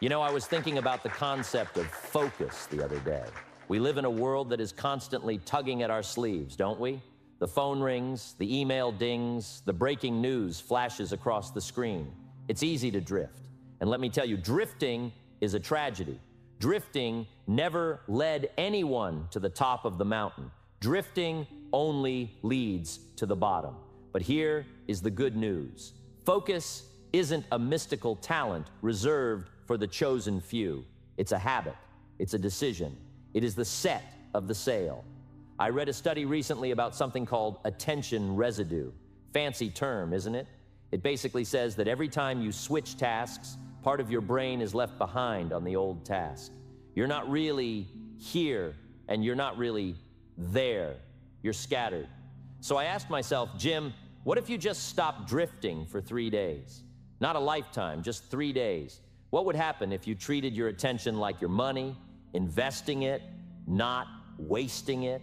You know, I was thinking about the concept of focus the other day. We live in a world that is constantly tugging at our sleeves, don't we? The phone rings, the email dings, the breaking news flashes across the screen. It's easy to drift. And let me tell you, drifting is a tragedy. Drifting never led anyone to the top of the mountain. Drifting only leads to the bottom. But here is the good news. Focus isn't a mystical talent reserved for the chosen few. It's a habit. It's a decision. It is the set of the sail. I read a study recently about something called attention residue. Fancy term, isn't it? It basically says that every time you switch tasks, part of your brain is left behind on the old task. You're not really here, and you're not really there. You're scattered. So I asked myself, Jim, what if you just stopped drifting for 3 days? Not a lifetime, just 3 days. What would happen if you treated your attention like your money, investing it, not wasting it?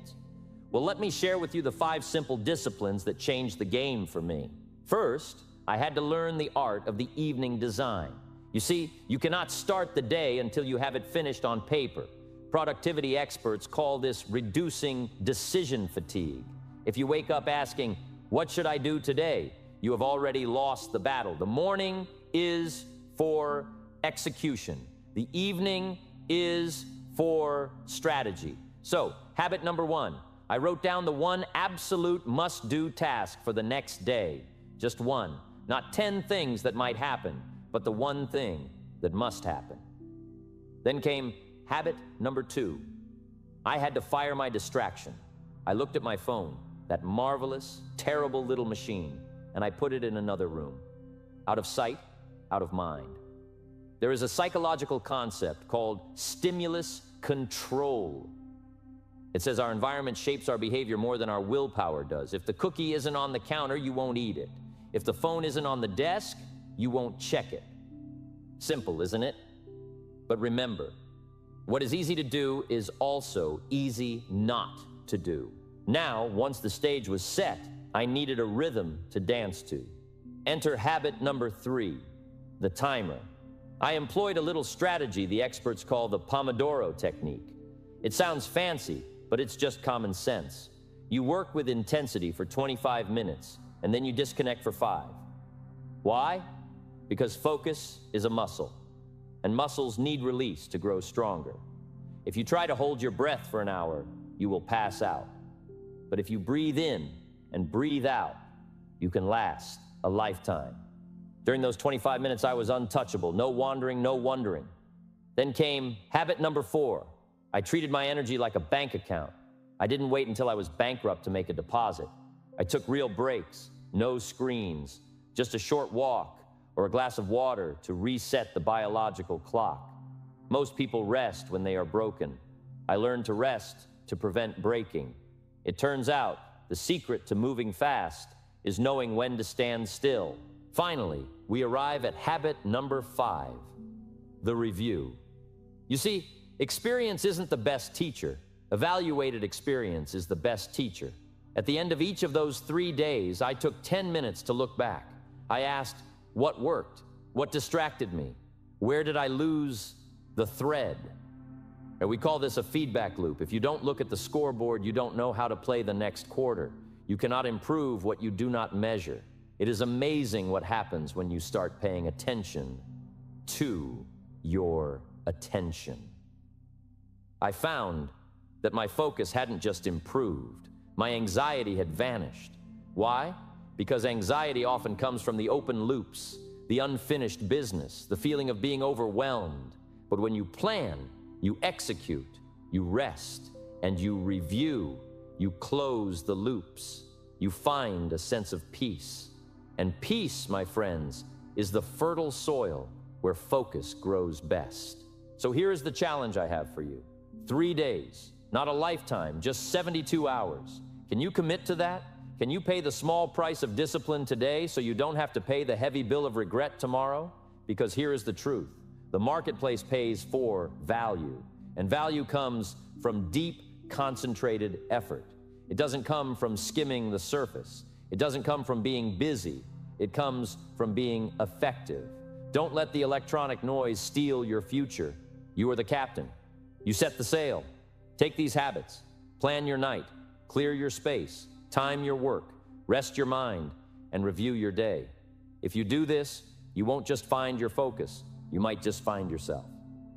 Well, let me share with you the 5 simple disciplines that changed the game for me. First, I had to learn the art of the evening design. You see, you cannot start the day until you have it finished on paper. Productivity experts call this reducing decision fatigue. If you wake up asking, what should I do today? You have already lost the battle. The morning is for execution. The evening is for strategy. So, habit number 1, I wrote down the one absolute must-do task for the next day. Just one. Not 10 things that might happen, but the one thing that must happen. Then came habit number 2. I had to fire my distraction. I looked at my phone, that marvelous, terrible little machine, and I put it in another room. Out of sight, out of mind. There is a psychological concept called stimulus control. It says our environment shapes our behavior more than our willpower does. If the cookie isn't on the counter, you won't eat it. If the phone isn't on the desk, you won't check it. Simple, isn't it? But remember, what is easy to do is also easy not to do. Now, once the stage was set, I needed a rhythm to dance to. Enter habit number 3, the timer. I employed a little strategy the experts call the Pomodoro technique. It sounds fancy, but it's just common sense. You work with intensity for 25 minutes, and then you disconnect for 5. Why? Because focus is a muscle, and muscles need release to grow stronger. If you try to hold your breath for an hour, you will pass out. But if you breathe in and breathe out, you can last a lifetime. During those 25 minutes, I was untouchable. No wandering, no wondering. Then came habit number 4. I treated my energy like a bank account. I didn't wait until I was bankrupt to make a deposit. I took real breaks, no screens, just a short walk or a glass of water to reset the biological clock. Most people rest when they are broken. I learned to rest to prevent breaking. It turns out the secret to moving fast is knowing when to stand still. Finally, we arrive at habit number 5, the review. You see, experience isn't the best teacher. Evaluated experience is the best teacher. At the end of each of those 3 days, I took 10 minutes to look back. I asked, what worked? What distracted me? Where did I lose the thread? And we call this a feedback loop. If you don't look at the scoreboard, you don't know how to play the next quarter. You cannot improve what you do not measure. It is amazing what happens when you start paying attention to your attention. I found that my focus hadn't just improved. My anxiety had vanished. Why? Because anxiety often comes from the open loops, the unfinished business, the feeling of being overwhelmed. But when you plan, you execute, you rest, and you review, you close the loops. You find a sense of peace. And peace, my friends, is the fertile soil where focus grows best. So here is the challenge I have for you. 3 days, not a lifetime, just 72 hours. Can you commit to that? Can you pay the small price of discipline today so you don't have to pay the heavy bill of regret tomorrow? Because here is the truth. The marketplace pays for value, and value comes from deep, concentrated effort. It doesn't come from skimming the surface. It doesn't come from being busy. It comes from being effective. Don't let the electronic noise steal your future. You are the captain. You set the sail. Take these habits. Plan your night. Clear your space. Time your work. Rest your mind. And review your day. If you do this, you won't just find your focus. You might just find yourself.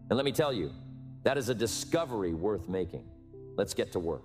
And let me tell you, that is a discovery worth making. Let's get to work.